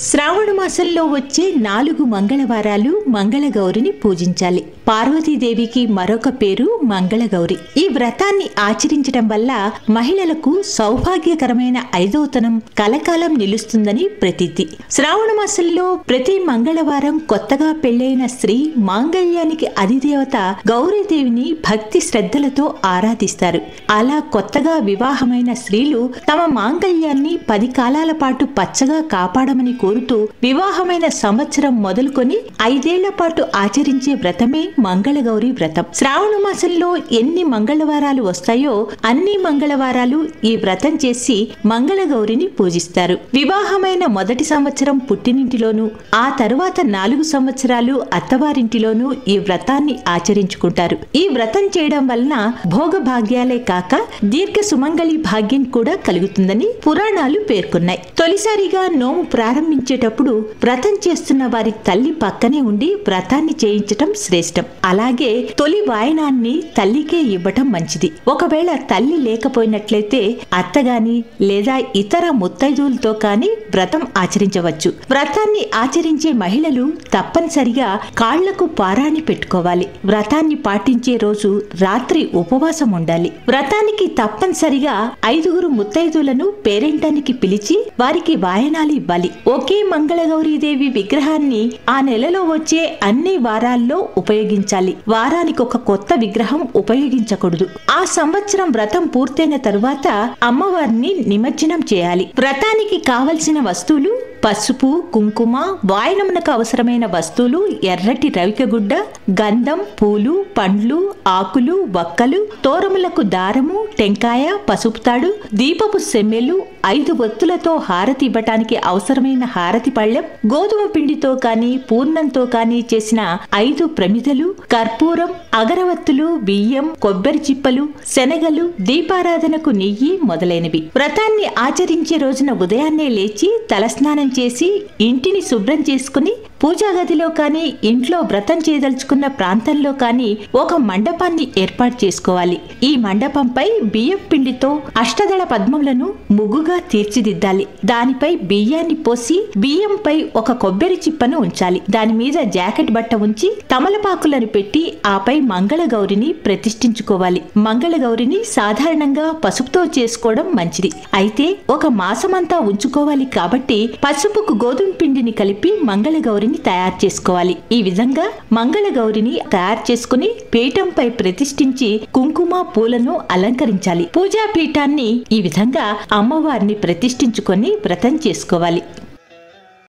శ్రావణ మాసంలో వచ్చే 4 మంగళవారాలు మంగళగౌరిని పూజించాలి. పార్వతీదేవికి మరొక పేరు మంగళగౌరి. ఈ వ్రతాన్ని ఆచరించడం వల్ల మహిళలకు సౌభాగ్యకరమైన ఐదోతనం కలకాలం నిలుస్తుందని ప్రతీతి. శ్రావణ మాసంలో ప్రతి మంగళవారం కొత్తగా పెళ్లైన స్త్రీ మాంగళ్యానికి అధిదేవత గౌరీదేవిని భక్తి శ్రద్ధలతో ఆరాధిస్తారు. అలా కొత్తగా వివాహమైన స్త్రీలు తమ మాంగళ్యాన్ని 10 కాలాల పాటు పచ్చగా కాపాడమని కోరుతూ వివాహమైన సంవత్సరం మొదలుకొని 5 ఏళ్ల పాటు ఆచరించే వ్రతమే మంగళగౌరి వ్రతం. శ్రావణ మాసంలో ఎన్ని మంగళవారాలు వస్తాయో అన్ని మంగళవారాలు ఈ వ్రతం చేసి మంగళగౌరిని పూజిస్తారు. వివాహమైన మొదటి సంవత్సరం పుట్టినింటిలోనూ, ఆ తరువాత 4 సంవత్సరాలు అత్తవారింటిలోనూ ఈ వ్రతాన్ని ఆచరించుకుంటారు. ఈ వ్రతం చేయడం వలన భోగభాగ్యాలే కాక దీర్ఘ సుమంగళి భాగ్యం కూడా కలుగుతుందని పురాణాలు పేర్కొన్నాయి. తొలిసారిగా నోము ప్రారంభించేటప్పుడు వ్రతం చేస్తున్న వారి తల్లి పక్కనే ఉండి వ్రతాన్ని చేయించటం శ్రేష్టం. అలాగే తొలి వాయనాన్ని తల్లికే ఇవ్వటం మంచిది. ఒకవేళ తల్లి లేకపోయినట్లయితే అత్తగాని లేదా ఇతర ముత్తైదువులతో కాని వ్రతం ఆచరించవచ్చు. వ్రతాన్ని ఆచరించే మహిళలు తప్పనిసరిగా కాళ్లకు పారాణి పెట్టుకోవాలి. వ్రతాన్ని పాటించే రోజు రాత్రి ఉపవాసం ఉండాలి. వ్రతానికి తప్పనిసరిగా 5 ముత్తైదువులను పేరెంటానికి పిలిచి వారికి వాయనాలు ఇవ్వాలి. ఒకే మంగళగౌరీదేవి విగ్రహాన్ని ఆ నెలలో వచ్చే అన్ని వారాల్లో ఉపయోగించాలి. వారానికి ఒక కొత్త విగ్రహం ఉపయోగించకూడదు. ఆ సంవత్సరం వ్రతం పూర్తయిన తరువాత అమ్మవారిని నిమజ్జనం చేయాలి. వ్రతానికి కావలసిన వస్తువులు పసుపు, కుంకుమ, వాయనమునకు అవసరమైన వస్తువులు ఎర్రటి రవికగుడ్డ, గంధం, పూలు, పండ్లు, ఆకులు, వక్కలు, తోరములకు దారము, టెంకాయ, పసుపు తాడు, దీపపు సెమ్మెలు, 5 ఒత్తులతో హారతి ఇవ్వటానికి అవసరమైన హారతి పళ్ళెం, గోధుమ పిండితో కాని పూర్ణంతో కాని చేసిన 5 ప్రమిదలు, కర్పూరం, అగరవత్తులు, బియ్యం, కొబ్బరి చిప్పలు, శనగలు, దీపారాధనకు నెయ్యి మొదలైనవి. వ్రతాన్ని ఆచరించే రోజున ఉదయాన్నే లేచి తలస్నానం చేసి ఇంటిని శుభ్రం చేసుకుని పూజా గదిలో కాని ఇంట్లో వ్రతం చేయదలుచుకున్న ప్రాంతంలో కాని ఒక మండపాన్ని ఏర్పాటు చేసుకోవాలి. ఈ మండపంపై బియ్యం పిండితో అష్టదళ పద్మములను ముగ్గుగా తీర్చిదిద్దాలి. దానిపై బియ్యాన్ని పోసి బియ్యంపై ఒక కొబ్బరి చిప్పను ఉంచాలి. దాని మీద జాకెట్ బట్ట ఉంచి తమలపాకులను పెట్టి ఆపై మంగళగౌరిని ప్రతిష్ఠించుకోవాలి. మంగళగౌరిని సాధారణంగా పసుపుతో చేసుకోవడం మంచిది. అయితే ఒక మాసమంతా ఉంచుకోవాలి కాబట్టి పసుపుకు గోధుమ పిండిని కలిపి మంగళగౌరిని తయారు చేసుకోవాలి. ఈ విధంగా మంగళగౌరిని తయారు చేసుకుని పీఠంపై ప్రతిష్ఠించి కుంకుమ, పూలను అలంకరించాలి. పూజా పీఠాన్ని ఈ విధంగా అమ్మవారిని ప్రతిష్ఠించుకొని వ్రతం చేసుకోవాలి.